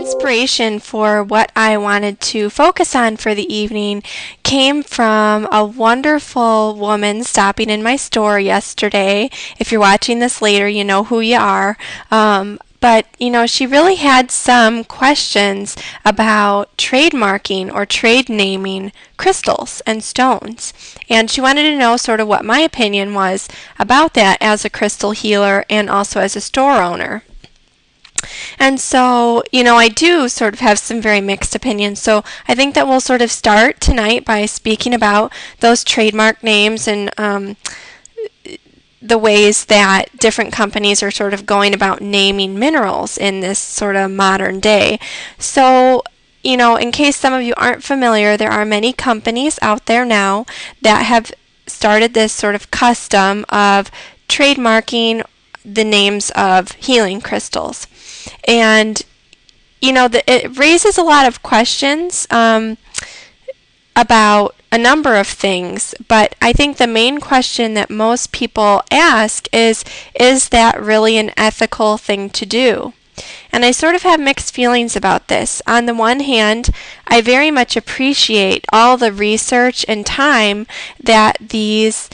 inspiration for what I wanted to focus on for the evening came from a wonderful woman stopping in my store yesterday. If you're watching this later, you know who you are. But, she really had some questions about trademarking or trade naming crystals and stones. And she wanted to know sort of what my opinion was about that as a crystal healer and also as a store owner. And so, I do sort of have some very mixed opinions. So I think that we'll sort of start tonight by speaking about those trademark names and the ways that different companies are sort of going about naming minerals in this sort of modern day. So, in case some of you aren't familiar, there are many companies out there now that have started this sort of custom of trademarking the names of healing crystals. And, it raises a lot of questions about a number of things, but I think the main question that most people ask is that really an ethical thing to do? And I sort of have mixed feelings about this. On the one hand, I very much appreciate all the research and time that these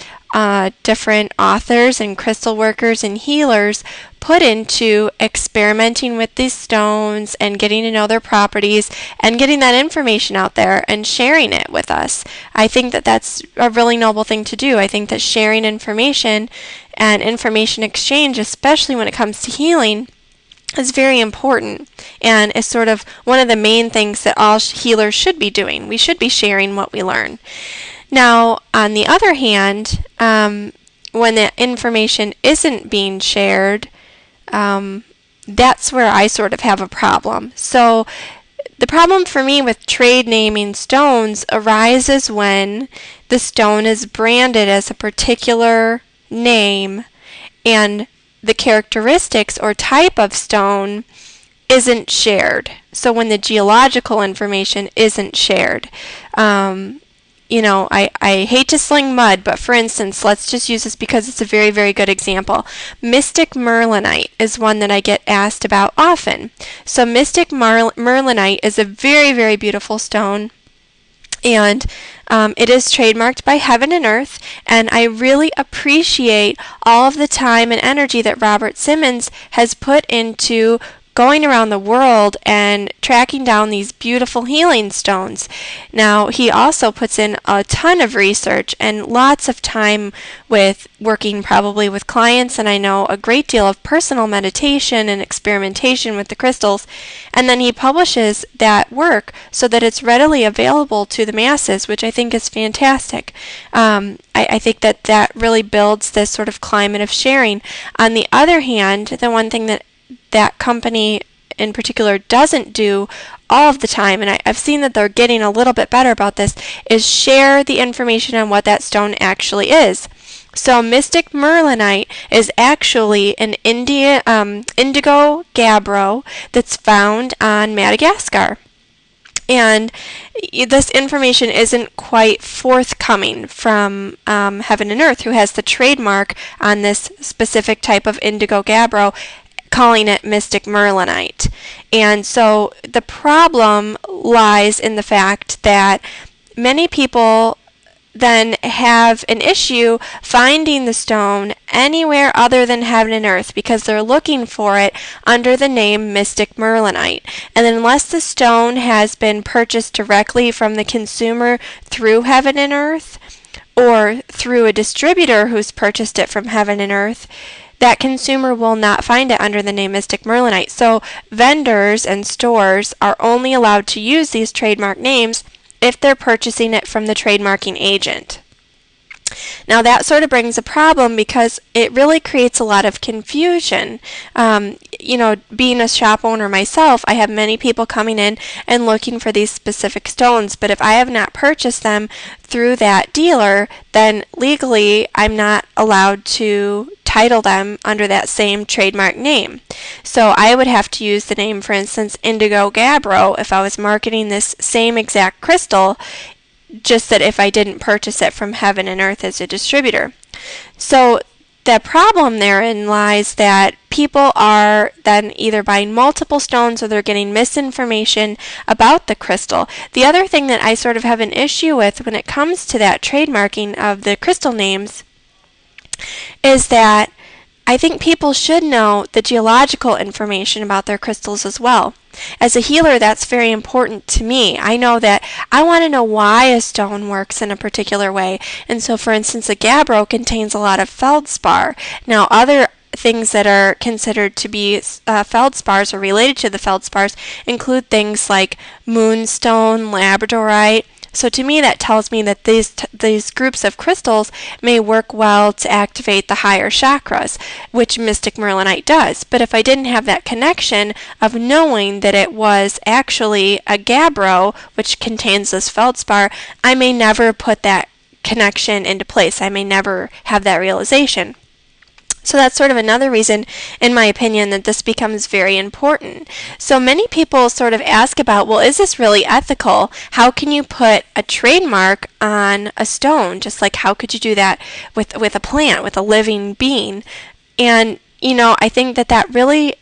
different authors and crystal workers and healers put into experimenting with these stones and getting to know their properties and getting that information out there and sharing it with us. I think that that's a really noble thing to do. I think that sharing information and information exchange, especially when it comes to healing, is very important and is sort of one of the main things that all healers should be doing. We should be sharing what we learn. Now, on the other hand, when the information isn't being shared, that's where I sort of have a problem. So the problem for me with trade naming stones arises when the stone is branded as a particular name and the characteristics or type of stone isn't shared. So when the geological information isn't shared. I hate to sling mud, but for instance, let's just use this because it's a very, very good example. Mystic Merlinite is one that I get asked about often. So Mystic Merlinite is a very, very beautiful stone, and it is trademarked by Heaven and Earth, and I really appreciate all of the time and energy that Robert Simmons has put into going around the world and tracking down these beautiful healing stones. Now, he also puts in a ton of research and lots of time with working probably with clients, and I know a great deal of personal meditation and experimentation with the crystals, and then he publishes that work so that it's readily available to the masses, which I think is fantastic. I think that really builds this sort of climate of sharing. On the other hand, the one thing that company in particular doesn't do all of the time, and I've seen that they're getting a little bit better about this, is share the information on what that stone actually is. So Mystic Merlinite is actually an indigo gabbro that's found on Madagascar. And this information isn't quite forthcoming from Heaven and Earth, who has the trademark on this specific type of indigo gabbro, calling it Mystic Merlinite. And so the problem lies in the fact that many people then have an issue finding the stone anywhere other than Heaven and Earth because they're looking for it under the name Mystic Merlinite. And unless the stone has been purchased directly from the consumer through Heaven and Earth or through a distributor who's purchased it from Heaven and Earth, that consumer will not find it under the name Mystic Merlinite. So vendors and stores are only allowed to use these trademark names if they're purchasing it from the trademarking agent. Now that sort of brings a problem because it really creates a lot of confusion. Being a shop owner myself, I have many people coming in and looking for these specific stones, but if I have not purchased them through that dealer, then legally I'm not allowed to title them under that same trademark name. So I would have to use the name, for instance, Indigo Gabbro if I was marketing this same exact crystal, just that if I didn't purchase it from Heaven and Earth as a distributor. So the problem therein lies that people are then either buying multiple stones or they're getting misinformation about the crystal. The other thing that I sort of have an issue with when it comes to that trademarking of the crystal names is that I think people should know the geological information about their crystals as well. As a healer, that's very important to me. I know that I want to know why a stone works in a particular way. And so, for instance, a gabbro contains a lot of feldspar. Now, other things that are considered to be feldspars or related to the feldspars include things like moonstone, labradorite. So to me, that tells me that these groups of crystals may work well to activate the higher chakras, which Mystic Merlinite does. But if I didn't have that connection of knowing that it was actually a gabbro, which contains this feldspar, I may never put that connection into place. I may never have that realization. So that's sort of another reason, in my opinion, that this becomes very important. So many people sort of ask about, well, is this really ethical? How can you put a trademark on a stone? Just like how could you do that with a plant, with a living being? And, I think that really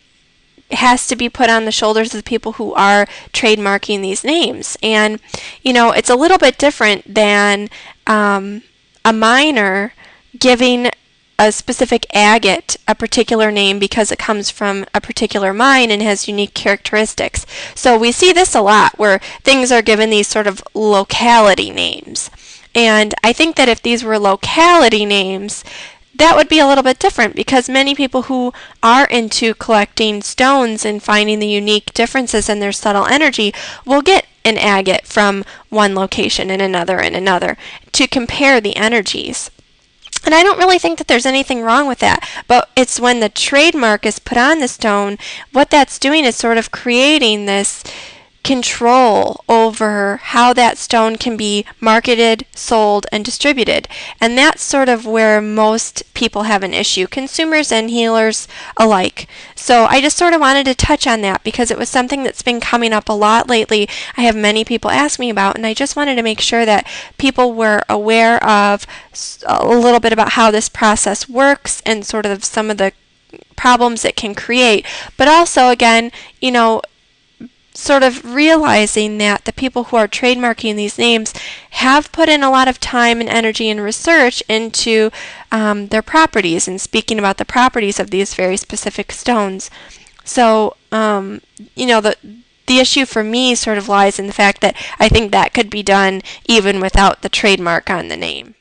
has to be put on the shoulders of the people who are trademarking these names. And, it's a little bit different than a miner giving a specific agate a particular name because it comes from a particular mine and has unique characteristics. So we see this a lot where things are given these sort of locality names. And I think that if these were locality names, that would be a little bit different because many people who are into collecting stones and finding the unique differences in their subtle energy will get an agate from one location and another to compare the energies. And I don't really think that there's anything wrong with that, but it's when the trademark is put on the stone, what that's doing is sort of creating this control over how that stone can be marketed, sold, and distributed. And that's sort of where most people have an issue, consumers and healers alike. So I just sort of wanted to touch on that because it was something that's been coming up a lot lately. I have many people ask me about, and I just wanted to make sure that people were aware of a little bit about how this process works and sort of some of the problems it can create. But also, again, sort of realizing that the people who are trademarking these names have put in a lot of time and energy and research into their properties and speaking about the properties of these very specific stones. So, the issue for me sort of lies in the fact that I think that could be done even without the trademark on the name.